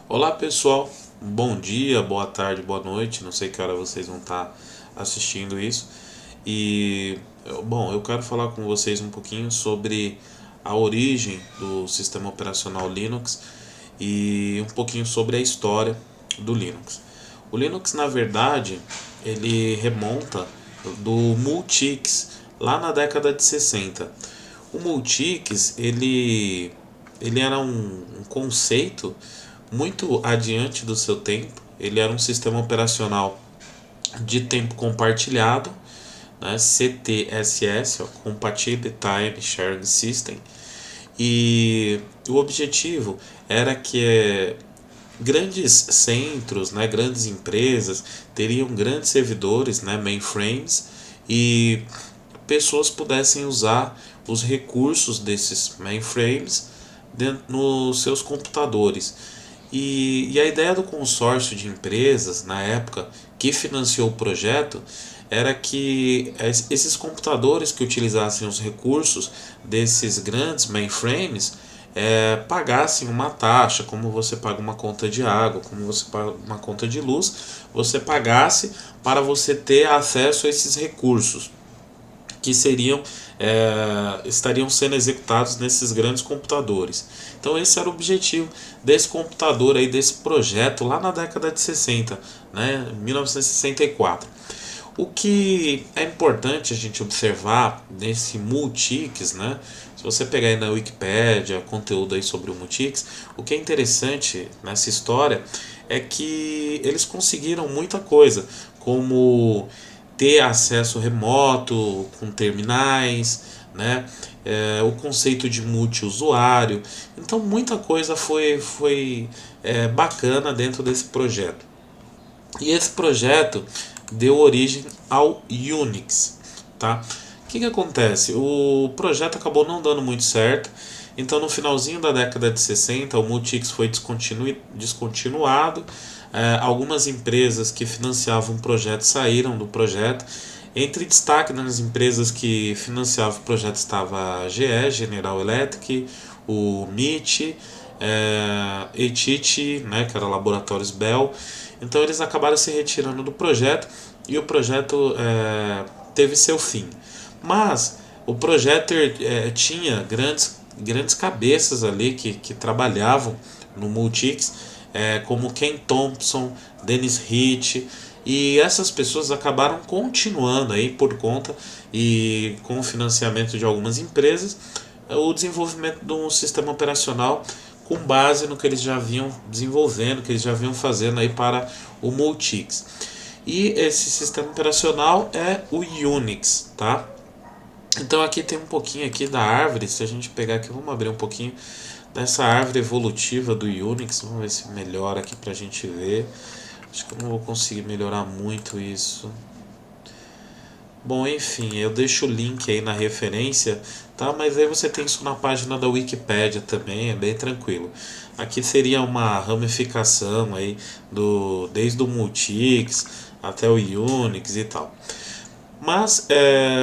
Olá pessoal, bom dia, boa tarde, boa noite, não sei que hora vocês vão estar assistindo isso. Eu quero falar com vocês um pouquinho sobre a origem do sistema operacional Linux e um pouquinho sobre a história do Linux. O Linux, na verdade, ele remonta do Multics lá na década de 60. O Multics, ele era um conceito muito adiante do seu tempo. Ele era um sistema operacional de tempo compartilhado, né, CTSS, ó, Compatible Time Sharing System, e o objetivo era que grandes centros, né, grandes empresas teriam grandes servidores, né, mainframes, e pessoas pudessem usar os recursos desses mainframes nos seus computadores. E a ideia do consórcio de empresas, na época, que financiou o projeto, era que esses computadores que utilizassem os recursos desses grandes mainframes pagassem uma taxa, como você paga uma conta de água, como você paga uma conta de luz, você pagasse para você ter acesso a esses recursos que estariam sendo executados nesses grandes computadores. Então esse era o objetivo desse computador aí, desse projeto lá na década de 60, né, 1964. O que é importante a gente observar nesse Multics, né? Se você pegar aí na Wikipédia conteúdo aí sobre o Multics, o que é interessante nessa história é que eles conseguiram muita coisa, como ter acesso remoto com terminais, né? O conceito de multiusuário. Então muita coisa foi bacana dentro desse projeto. E esse projeto deu origem ao Unix, tá? O que acontece? O projeto acabou não dando muito certo, então no finalzinho da década de 60 o Multics foi descontinuado. Algumas empresas que financiavam o projeto saíram do projeto. Entre destaque nas empresas que financiavam o projeto estava a GE, General Electric, o MIT, ETIT, né, que era Laboratórios Bell. Então eles acabaram se retirando do projeto e o projeto teve seu fim. Mas o projeto tinha grandes cabeças ali que trabalhavam no Multics, como Ken Thompson, Dennis Ritchie, e essas pessoas acabaram continuando aí por conta e com o financiamento de algumas empresas o desenvolvimento de um sistema operacional com base no que eles já vinham desenvolvendo, que eles já vinham fazendo aí para o Multics. E esse sistema operacional é o Unix, tá? Então aqui tem um pouquinho aqui da árvore, se a gente pegar aqui, vamos abrir um pouquinho dessa árvore evolutiva do Unix, vamos ver se melhora aqui pra gente ver. Acho que eu não vou conseguir melhorar muito isso. Bom, enfim, eu deixo o link aí na referência, tá? Mas aí você tem isso na página da Wikipédia também, é bem tranquilo. Aqui seria uma ramificação aí desde o Multics até o Unix e tal. Mas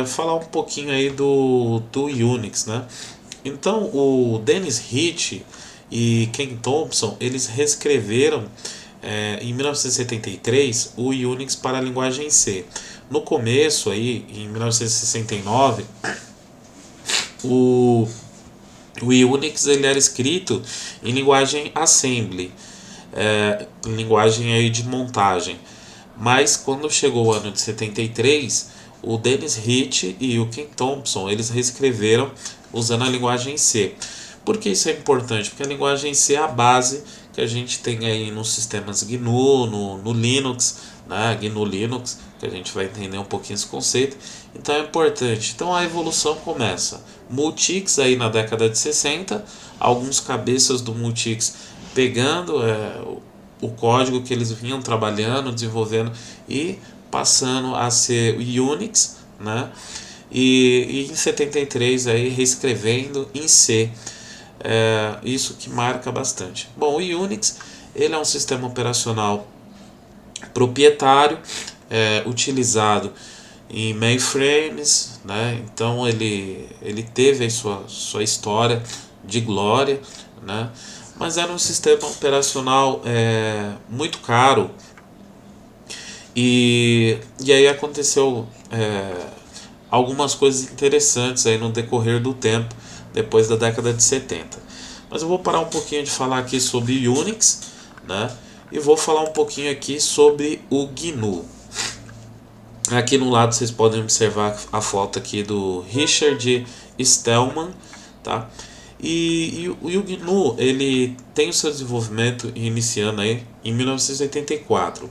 falar um pouquinho aí do Unix, né? Então o Dennis Ritchie e Ken Thompson eles reescreveram em 1973 o Unix para a linguagem C. No começo aí, em 1969, o, o Unix ele era escrito em linguagem assembly, em linguagem aí de montagem. Mas quando chegou o ano de 73, o Dennis Ritchie e o Ken Thompson eles reescreveram usando a linguagem C. Por que isso é importante? Porque a linguagem C é a base que a gente tem aí nos sistemas GNU, no Linux, né? GNU Linux, que a gente vai entender um pouquinho esse conceito. Então é importante. Então a evolução começa. Multics aí na década de 60, alguns cabeças do Multics pegando o código que eles vinham trabalhando, desenvolvendo e passando a ser o Unix, né? E em 73 aí reescrevendo em C. Isso que marca bastante. Bom, o Unix ele é um sistema operacional proprietário, utilizado em mainframes, né? Então ele teve a sua história de glória, né? mas era um sistema operacional muito caro. E aí aconteceu algumas coisas interessantes aí no decorrer do tempo, depois da década de 70. Mas eu vou parar um pouquinho de falar aqui sobre Unix, né? E vou falar um pouquinho aqui sobre o GNU. Aqui no lado vocês podem observar a foto aqui do Richard Stallman, tá? E o GNU, ele tem o seu desenvolvimento iniciando aí em 1984,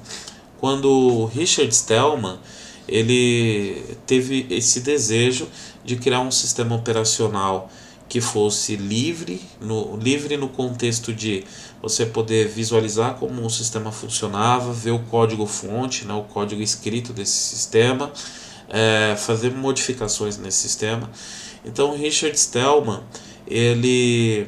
quando o Richard Stallman ele teve esse desejo de criar um sistema operacional que fosse livre no contexto de você poder visualizar como o sistema funcionava, ver o código-fonte, né, o código escrito desse sistema, fazer modificações nesse sistema. Então, o Richard Stallman ele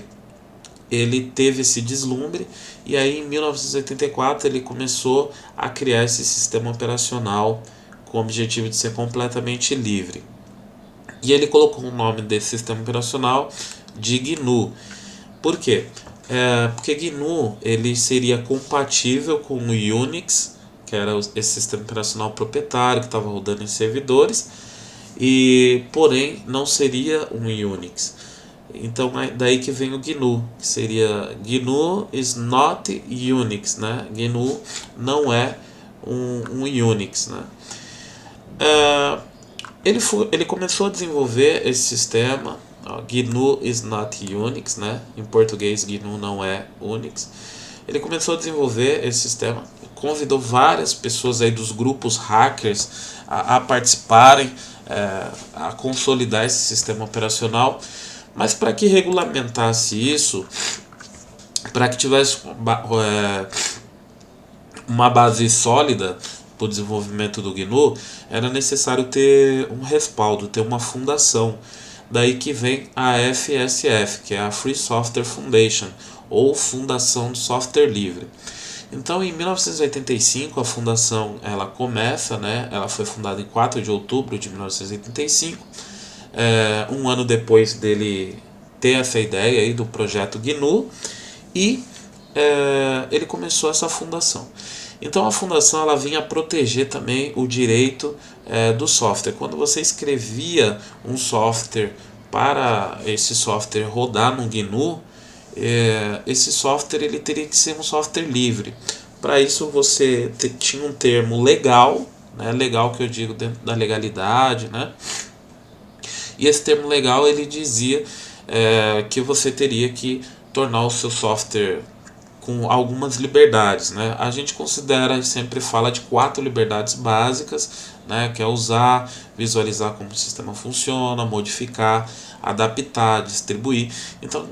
teve esse deslumbre e aí em 1984 ele começou a criar esse sistema operacional com o objetivo de ser completamente livre. E ele colocou o nome desse sistema operacional de GNU. Por quê? Porque GNU ele seria compatível com o Unix, que era esse sistema operacional proprietário que estava rodando em servidores, e porém não seria um Unix. Então daí que vem o GNU, que seria GNU is not Unix, né? GNU não é um Unix, né? Ele começou a desenvolver esse sistema, GNU is not Unix, né? Em português, GNU não é Unix. Ele começou a desenvolver esse sistema, convidou várias pessoas aí dos grupos hackers a participarem, a consolidar esse sistema operacional. Mas para que regulamentasse isso, para que tivesse uma base sólida para o desenvolvimento do GNU, era necessário ter um respaldo, ter uma fundação. Daí que vem a FSF, que é a Free Software Foundation, ou Fundação do Software Livre. Então, em 1985, a fundação ela começa, né? Ela foi fundada em 4 de outubro de 1985, um ano depois dele ter essa ideia aí do projeto GNU, e ele começou essa fundação. Então a fundação ela vinha proteger também o direito do software. Quando você escrevia um software para esse software rodar no GNU, esse software ele teria que ser um software livre. Para isso você tinha um termo legal, né, legal que eu digo dentro da legalidade, né? E esse termo legal ele dizia que você teria que tornar o seu software com algumas liberdades, né? A gente considera e sempre fala de 4 liberdades básicas, né? Que é usar, visualizar como o sistema funciona, modificar, adaptar, distribuir. Então,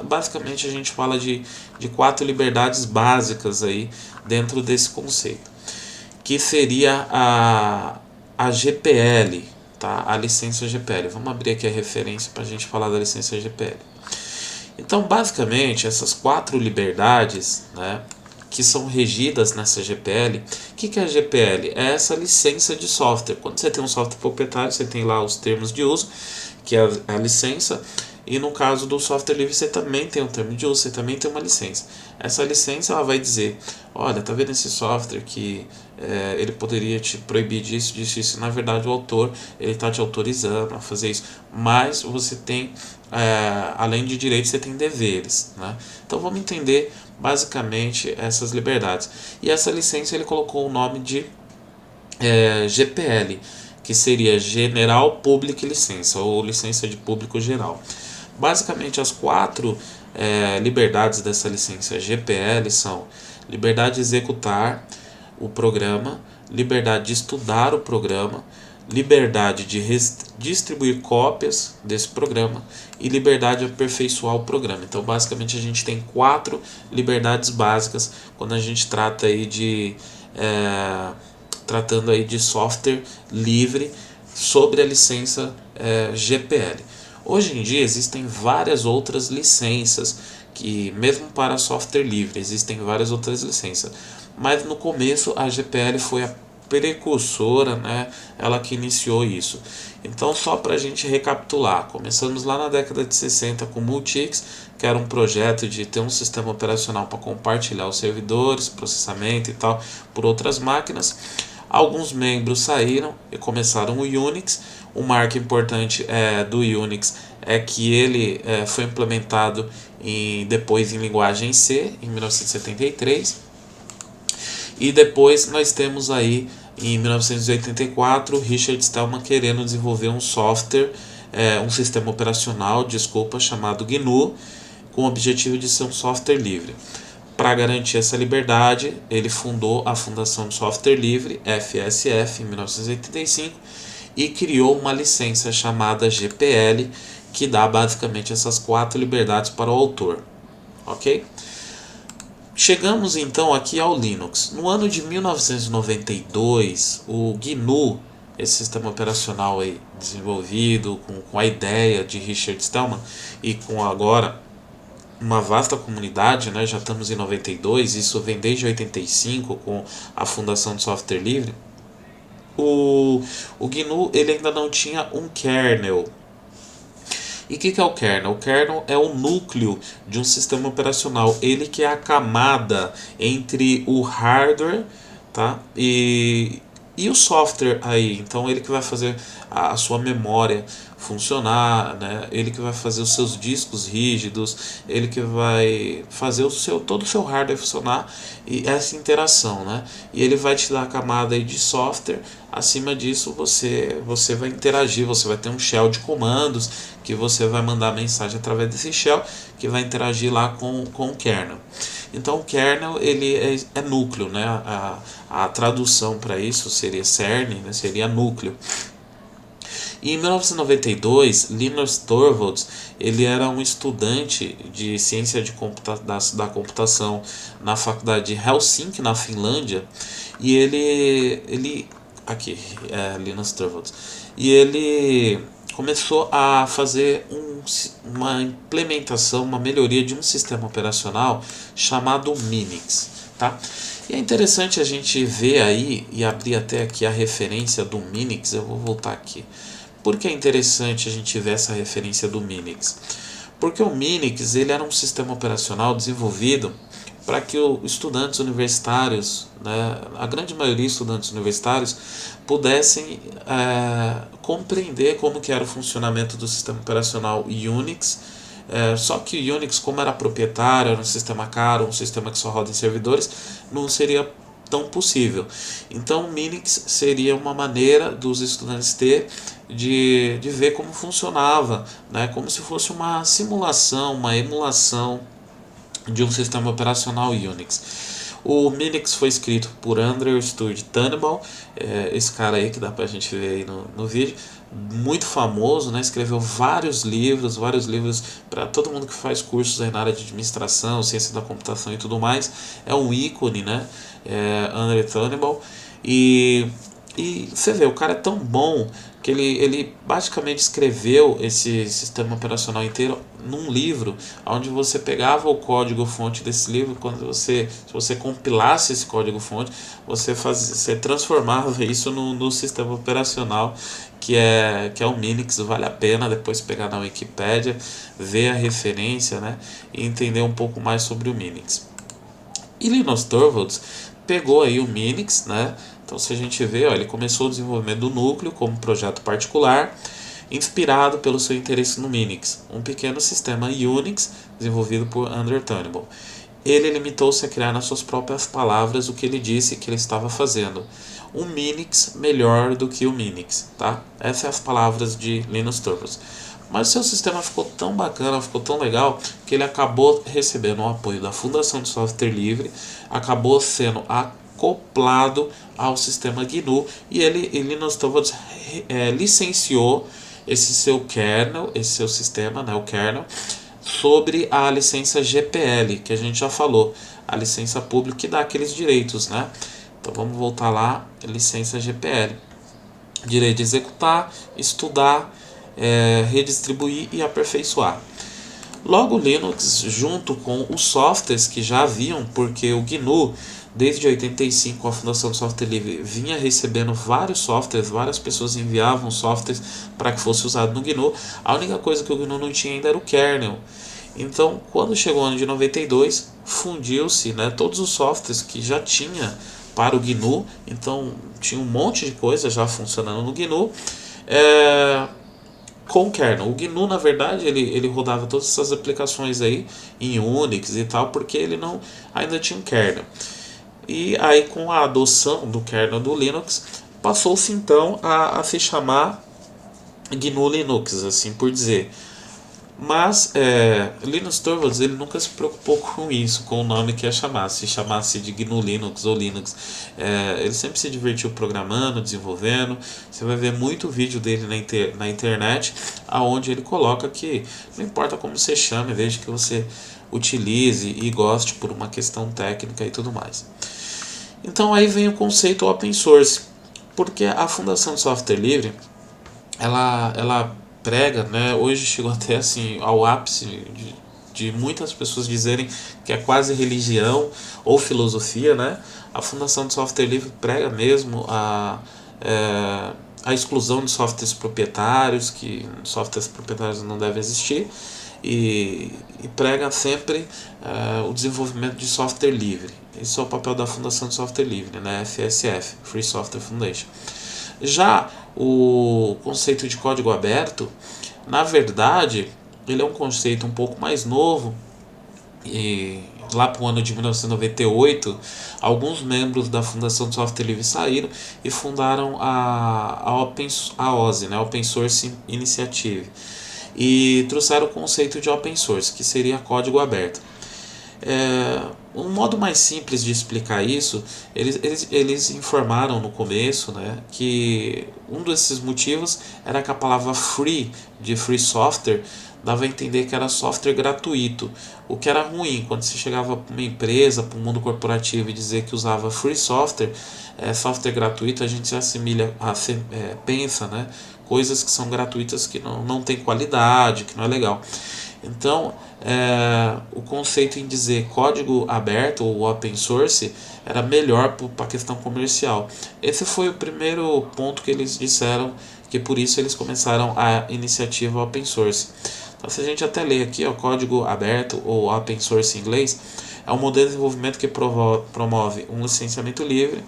basicamente a gente fala de 4 liberdades básicas aí dentro desse conceito, que seria a GPL, tá? A licença GPL. Vamos abrir aqui a referência para a gente falar da licença GPL. Então, basicamente, essas 4 liberdades, né, que são regidas nessa GPL, o que é a GPL? É essa licença de software. Quando você tem um software proprietário, você tem lá os termos de uso, que é a licença, e no caso do software livre, você também tem um termo de uso, você também tem uma licença. Essa licença ela vai dizer, olha, tá vendo esse software que ele poderia te proibir disso, disso, isso. Na verdade, o autor ele está te autorizando a fazer isso, mas você tem além de direitos, você tem deveres, né? Então vamos entender basicamente essas liberdades. E essa licença ele colocou o nome de GPL, que seria General Public Licença, ou licença de público geral. Basicamente as 4 liberdades dessa licença GPL são liberdade de executar o programa, liberdade de estudar o programa, liberdade de distribuir cópias desse programa e liberdade de aperfeiçoar o programa. Então, basicamente, a gente tem 4 liberdades básicas quando a gente trata aí tratando aí de software livre sobre a licença GPL. Hoje em dia existem várias outras licenças que, mesmo para software livre, existem várias outras licenças. Mas no começo a GPL foi precursora, né? Ela que iniciou isso. Então, só para a gente recapitular, começamos lá na década de 60 com o Multics, que era um projeto de ter um sistema operacional para compartilhar os servidores, processamento e tal, por outras máquinas. Alguns membros saíram e começaram o Unix. Um marco importante do Unix é que ele foi implementado depois em linguagem C, em 1973. E depois nós temos aí, em 1984, Richard Stallman querendo desenvolver um software, um sistema operacional, chamado GNU, com o objetivo de ser um software livre. Para garantir essa liberdade, ele fundou a Fundação de Software Livre, FSF, em 1985, e criou uma licença chamada GPL, que dá basicamente essas 4 liberdades para o autor. Ok? Chegamos então aqui ao Linux. No ano de 1992, o GNU, esse sistema operacional aí desenvolvido com a ideia de Richard Stallman e com agora uma vasta comunidade, né? Já estamos em 92, isso vem desde 85 com a Fundação de Software Livre. O GNU ele ainda não tinha um kernel. E o que é o kernel? O kernel é o núcleo de um sistema operacional. Ele que é a camada entre o hardware, tá? e o software aí. Então ele que vai fazer a sua memória funcionar, né? Ele que vai fazer os seus discos rígidos, ele que vai fazer todo o seu hardware funcionar e essa interação, né? E ele vai te dar a camada aí de software. Acima disso você vai interagir, você vai ter um shell de comandos que você vai mandar mensagem através desse shell que vai interagir lá com o kernel. Então o kernel ele é núcleo, né? A tradução para isso seria CERN, né? Seria núcleo. E em 1992, Linus Torvalds ele era um estudante de ciência da computação na faculdade de Helsinki, na Finlândia, e ele aqui Linus Torvalds, e ele começou a fazer uma implementação, uma melhoria de um sistema operacional chamado Minix, tá? E é interessante a gente ver aí e abrir até aqui a referência do Minix. Eu vou voltar aqui. Por que é interessante a gente ver essa referência do Minix? Porque o Minix ele era um sistema operacional desenvolvido para que os estudantes universitários, né, a grande maioria de estudantes universitários, pudessem compreender como que era o funcionamento do sistema operacional Unix. Só que o Unix, como era proprietário, era um sistema caro, um sistema que só roda em servidores, não seria tão possível. Então o Minix seria uma maneira dos estudantes de ver como funcionava, né? Como se fosse uma simulação, uma emulação de um sistema operacional Unix. O Minix foi escrito por Andrew Sturge Turnbull, esse cara aí que dá pra gente ver aí no vídeo, muito famoso, né? Escreveu vários livros para todo mundo que faz cursos aí na área de administração, ciência da computação e tudo mais. É um ícone, né? Andrew Turnbull. E você vê, o cara é tão bom que ele basicamente escreveu esse sistema operacional inteiro num livro, onde você pegava o código-fonte desse livro, se você compilasse esse código-fonte, você transformava isso no sistema operacional que é o Minix. Vale a pena depois pegar na Wikipédia, ver a referência, né, e entender um pouco mais sobre o Minix. E Linus Torvalds pegou aí o Minix, né? Então, se a gente vê, ele começou o desenvolvimento do núcleo como projeto particular, inspirado pelo seu interesse no Minix, um pequeno sistema Unix desenvolvido por Andrew Turnbull. Ele limitou-se a criar nas suas próprias palavras o que ele disse que ele estava fazendo. Um Minix melhor do que o Minix, tá? Essas são as palavras de Linus Torvalds. Mas seu sistema ficou tão bacana, ficou tão legal, que ele acabou recebendo o apoio da Fundação de Software Livre, acabou sendo acoplado ao sistema GNU, e Linus Torvalds licenciou esse seu kernel, esse seu sistema, né, o kernel, sobre a licença GPL, que a gente já falou, a licença pública que dá aqueles direitos, né? Então vamos voltar lá, licença GPL. Direito de executar, estudar, redistribuir e aperfeiçoar. Logo, o Linux, junto com os softwares que já haviam, porque o GNU, desde 85, a Fundação do Software Livre vinha recebendo vários softwares, várias pessoas enviavam softwares para que fosse usado no GNU. A única coisa que o GNU não tinha ainda era o kernel. Então, quando chegou o ano de 92, fundiu-se, né, todos os softwares que já tinha para o GNU. Então, tinha um monte de coisa já funcionando no GNU. Com o kernel. O GNU, na verdade, ele rodava todas essas aplicações aí em Unix e tal, porque ele não ainda tinha um kernel. E aí, com a adoção do kernel do Linux, passou-se então a se chamar GNU Linux, assim por dizer. Mas Linus Torvalds ele nunca se preocupou com isso, com o nome que ia chamar, se chamasse de GNU Linux ou Linux. Ele sempre se divertiu programando, desenvolvendo. Você vai ver muito vídeo dele na internet, aonde ele coloca que não importa como você chame, desde que você utilize e goste por uma questão técnica e tudo mais. Então aí vem o conceito open source, porque a Fundação de Software Livre ela prega, né, hoje chegou até assim ao ápice de muitas pessoas dizerem que é quase religião ou filosofia, né? A Fundação de Software Livre prega mesmo a exclusão de softwares proprietários, que softwares proprietários não devem existir, e prega sempre o desenvolvimento de software livre. Esse é o papel da Fundação de Software Livre, né? FSF, Free Software Foundation. Já o conceito de código aberto, na verdade, ele é um conceito um pouco mais novo, e lá para o ano de 1998, alguns membros da Fundação de Software Livre saíram e fundaram a OSI, né, Open Source Initiative, e trouxeram o conceito de open source, que seria código aberto. Um modo mais simples de explicar isso, eles informaram no começo, né, que um desses motivos era que a palavra free, de free software, dava a entender que era software gratuito, o que era ruim. Quando você chegava para uma empresa, para o mundo corporativo e dizer que usava free software, software gratuito, a gente se assimilha, pensa, né, coisas que são gratuitas que não tem qualidade, que não é legal. Então, o conceito em dizer código aberto ou open source era melhor para a questão comercial. Esse foi o primeiro ponto que eles disseram, que por isso eles começaram a iniciativa open source. Então, se a gente até ler aqui, código aberto ou open source em inglês, é um modelo de desenvolvimento que promove um licenciamento livre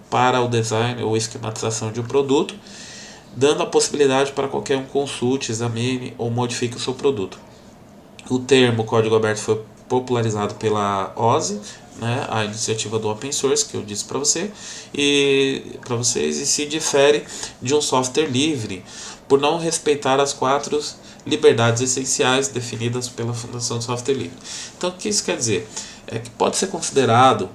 para o design ou esquematização de um produto, dando a possibilidade para qualquer um consulte, examine ou modifique o seu produto. O termo código aberto foi popularizado pela OSI, né, a iniciativa do open source que eu disse para vocês, e se difere de um software livre por não respeitar as 4 liberdades essenciais definidas pela Fundação de Software Livre. Então, o que isso quer dizer? É que pode ser considerado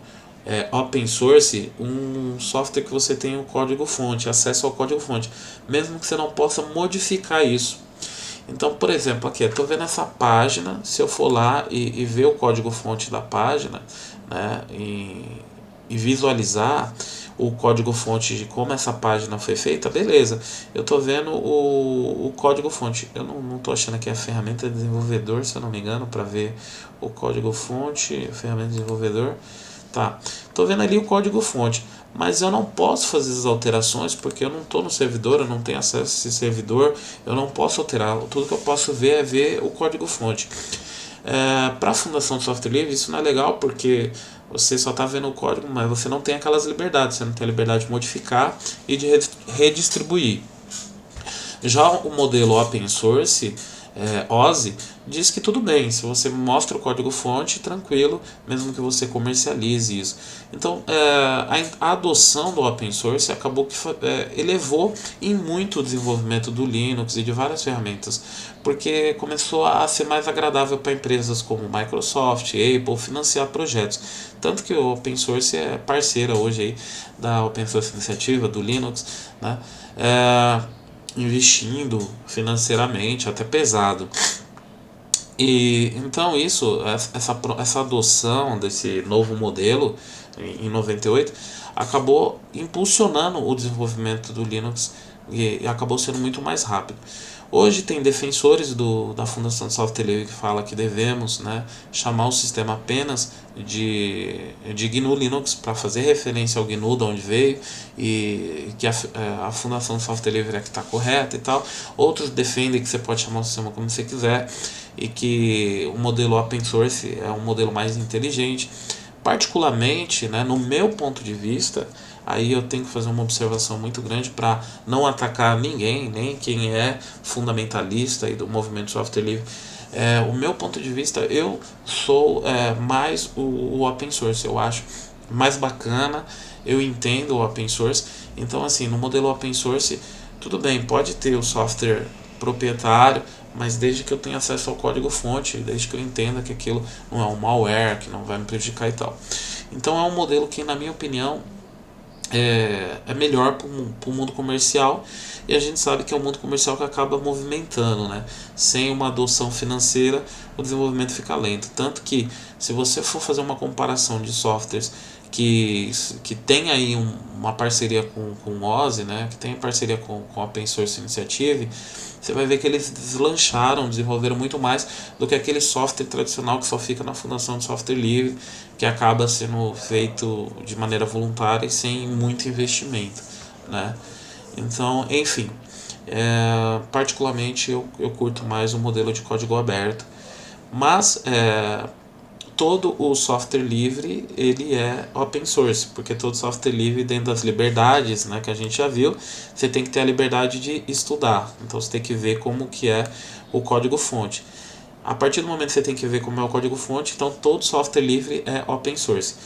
open source um software que você tem o código-fonte, acesso ao código-fonte, mesmo que você não possa modificar isso. Então, por exemplo, aqui eu estou vendo essa página, se eu for lá e ver o código-fonte da página, né, e visualizar o código-fonte de como essa página foi feita, beleza, eu estou vendo o código-fonte. Eu não estou achando aqui a ferramenta de desenvolvedor, se eu não me engano, para ver o código-fonte, ferramenta de desenvolvedor. Tá, estou vendo ali o código-fonte, mas eu não posso fazer as alterações porque eu não estou no servidor, eu não tenho acesso a esse servidor, eu não posso alterar. Tudo que eu posso ver é ver o código-fonte. Para a Fundação de Software Livre isso não é legal porque você só está vendo o código, mas você não tem aquelas liberdades, você não tem a liberdade de modificar e de redistribuir. Já o modelo open source, OSI, diz que tudo bem, se você mostra o código-fonte, tranquilo, mesmo que você comercialize isso. Então, a adoção do open source acabou que elevou em muito o desenvolvimento do Linux e de várias ferramentas, porque começou a ser mais agradável para empresas como Microsoft, Apple, financiar projetos. Tanto que o open source é parceira hoje aí da Open Source Iniciativa, do Linux, né? Investindo financeiramente, até pesado. E então essa adoção desse novo modelo em 98 acabou impulsionando o desenvolvimento do Linux e acabou sendo muito mais rápido. Hoje tem defensores da Fundação de Software Livre que fala que devemos, né, chamar o sistema apenas de GNU Linux para fazer referência ao GNU de onde veio, e que a Fundação de Software Livre é que está correta e tal. Outros defendem que você pode chamar o sistema como você quiser e que o modelo open source é um modelo mais inteligente. Particularmente, né, no meu ponto de vista, aí eu tenho que fazer uma observação muito grande para não atacar ninguém, nem quem é fundamentalista aí do movimento software livre. O meu ponto de vista, eu sou mais o open source, eu acho mais bacana, eu entendo o open source. Então, assim, no modelo open source, tudo bem, pode ter o software proprietário, mas desde que eu tenha acesso ao código-fonte, desde que eu entenda que aquilo não é um malware, que não vai me prejudicar e tal. Então é um modelo que, na minha opinião, é melhor para o mundo comercial, e a gente sabe que é o mundo comercial que acaba movimentando, né? Sem uma adoção financeira, o desenvolvimento fica lento. Tanto que, se você for fazer uma comparação de softwares que tem aí uma parceria com o OSI, né? Que tem parceria com a Open Source Initiative, você vai ver que eles deslancharam, desenvolveram muito mais do que aquele software tradicional que só fica na Fundação de Software Livre, que acaba sendo feito de maneira voluntária e sem muito investimento, né? Então, enfim, particularmente eu curto mais o modelo de código aberto, mas todo o software livre ele é open source, porque todo software livre, dentro das liberdades, né, que a gente já viu, você tem que ter a liberdade de estudar, então você tem que ver como que é o código fonte. A partir do momento que você tem que ver como é o código fonte, então todo software livre é open source.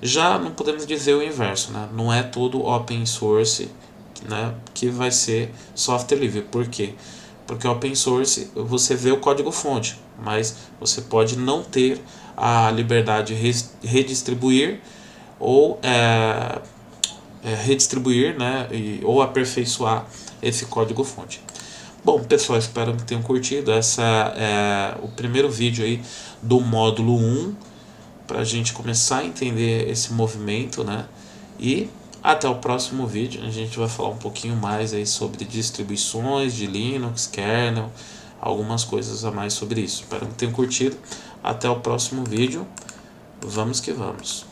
Já não podemos dizer o inverso, né? Não é todo open source, né, que vai ser software livre. Por quê? Porque open source você vê o código fonte, mas você pode não ter a liberdade de redistribuir ou redistribuir, né, ou aperfeiçoar esse código fonte. Bom, pessoal, espero que tenham curtido. Essa é o primeiro vídeo aí do módulo 1, para a gente começar a entender esse movimento, né? E até o próximo vídeo, a gente vai falar um pouquinho mais aí sobre distribuições de Linux, kernel, algumas coisas a mais sobre isso. Espero que tenham curtido. Até o próximo vídeo. Vamos que vamos.